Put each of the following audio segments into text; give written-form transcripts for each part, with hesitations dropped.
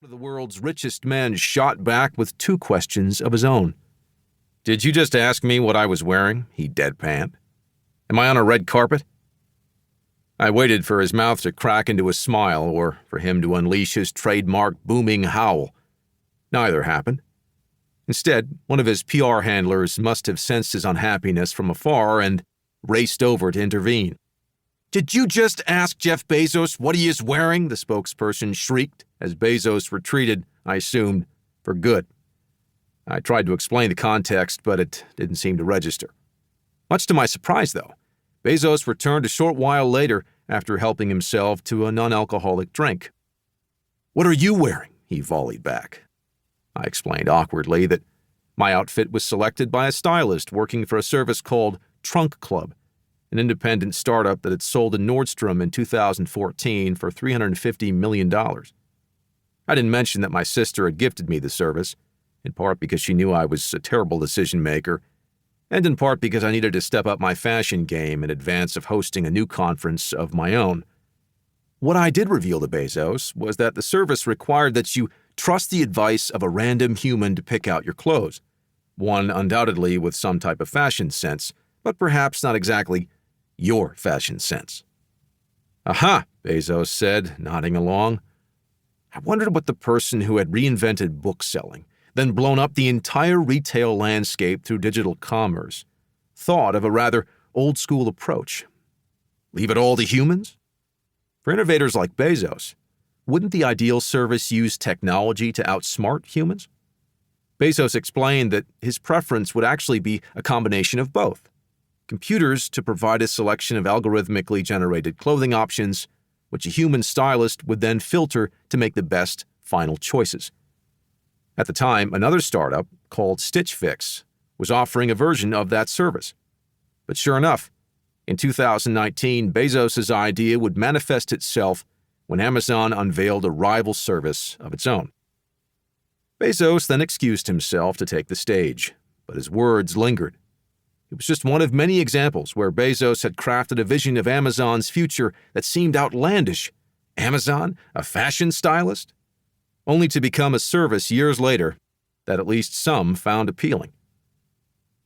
One of the world's richest men shot back with two questions of his own. "Did you just ask me what I was wearing?" he deadpanned. "Am I on a red carpet?" I waited for his mouth to crack into a smile or for him to unleash his trademark booming howl. Neither happened. Instead, one of his PR handlers must have sensed his unhappiness from afar and raced over to intervene. "Did you just ask Jeff Bezos what he is wearing?" the spokesperson shrieked as Bezos retreated, I assumed, for good. I tried to explain the context, but it didn't seem to register. Much to my surprise, though, Bezos returned a short while later after helping himself to a non-alcoholic drink. "What are you wearing?" he volleyed back. I explained awkwardly that my outfit was selected by a stylist working for a service called Trunk Club, an independent startup that had sold to Nordstrom in 2014 for $350 million. I didn't mention that my sister had gifted me the service, in part because she knew I was a terrible decision-maker, and in part because I needed to step up my fashion game in advance of hosting a new conference of my own. What I did reveal to Bezos was that the service required that you trust the advice of a random human to pick out your clothes, one undoubtedly with some type of fashion sense, but perhaps not exactly your fashion sense. "Aha," Bezos said, nodding along. I wondered what the person who had reinvented bookselling, then blown up the entire retail landscape through digital commerce, thought of a rather old-school approach. Leave it all to humans? For innovators like Bezos, wouldn't the ideal service use technology to outsmart humans? Bezos explained that his preference would actually be a combination of both. Computers to provide a selection of algorithmically generated clothing options, which a human stylist would then filter to make the best final choices. At the time, another startup, called Stitch Fix, was offering a version of that service. But sure enough, in 2019, Bezos' idea would manifest itself when Amazon unveiled a rival service of its own. Bezos then excused himself to take the stage, but his words lingered. It was just one of many examples where Bezos had crafted a vision of Amazon's future that seemed outlandish. Amazon, a fashion stylist? Only to become a service years later that at least some found appealing.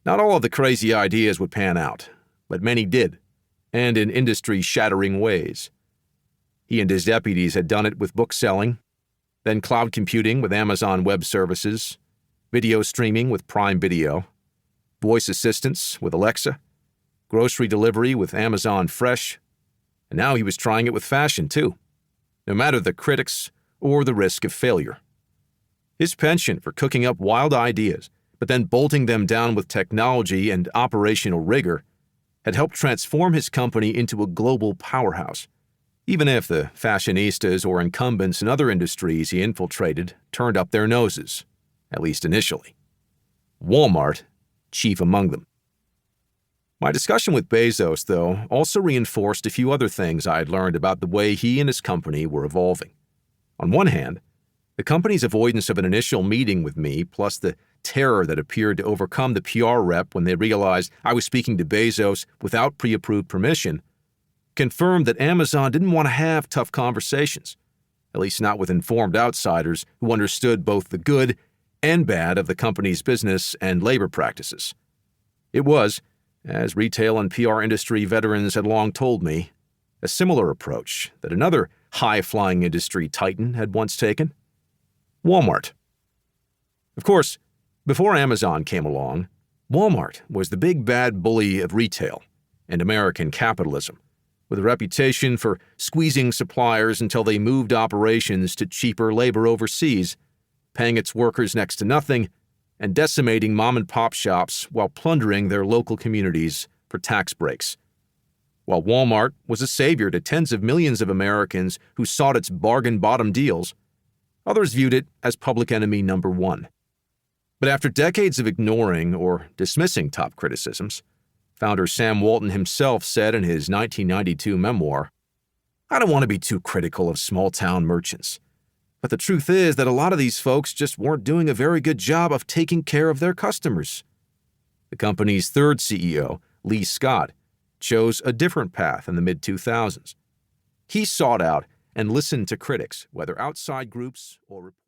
Not all of the crazy ideas would pan out, but many did, and in industry-shattering ways. He and his deputies had done it with bookselling, then cloud computing with Amazon Web Services, video streaming with Prime Video, voice assistants with Alexa, grocery delivery with Amazon Fresh, and now he was trying it with fashion too, no matter the critics or the risk of failure. His penchant for cooking up wild ideas, but then bolting them down with technology and operational rigor, had helped transform his company into a global powerhouse, even if the fashionistas or incumbents in other industries he infiltrated turned up their noses, at least initially. Walmart, chief among them. My discussion with Bezos, though, also reinforced a few other things I had learned about the way he and his company were evolving. On one hand, the company's avoidance of an initial meeting with me, plus the terror that appeared to overcome the PR rep when they realized I was speaking to Bezos without pre-approved permission, confirmed that Amazon didn't want to have tough conversations, at least not with informed outsiders who understood both the good and bad of the company's business and labor practices. It was, as retail and PR industry veterans had long told me, a similar approach that another high-flying industry titan had once taken: Walmart. Of course, before Amazon came along, Walmart was the big bad bully of retail and American capitalism, with a reputation for squeezing suppliers until they moved operations to cheaper labor overseas, paying its workers next to nothing, and decimating mom-and-pop shops while plundering their local communities for tax breaks. While Walmart was a savior to tens of millions of Americans who sought its bargain bottom deals, others viewed it as public enemy number one. But after decades of ignoring or dismissing top criticisms, founder Sam Walton himself said in his 1992 memoir, "I don't want to be too critical of small-town merchants, but the truth is that a lot of these folks just weren't doing a very good job of taking care of their customers." The company's third CEO, Lee Scott, chose a different path in the mid-2000s. He sought out and listen to critics, whether outside groups or reporters.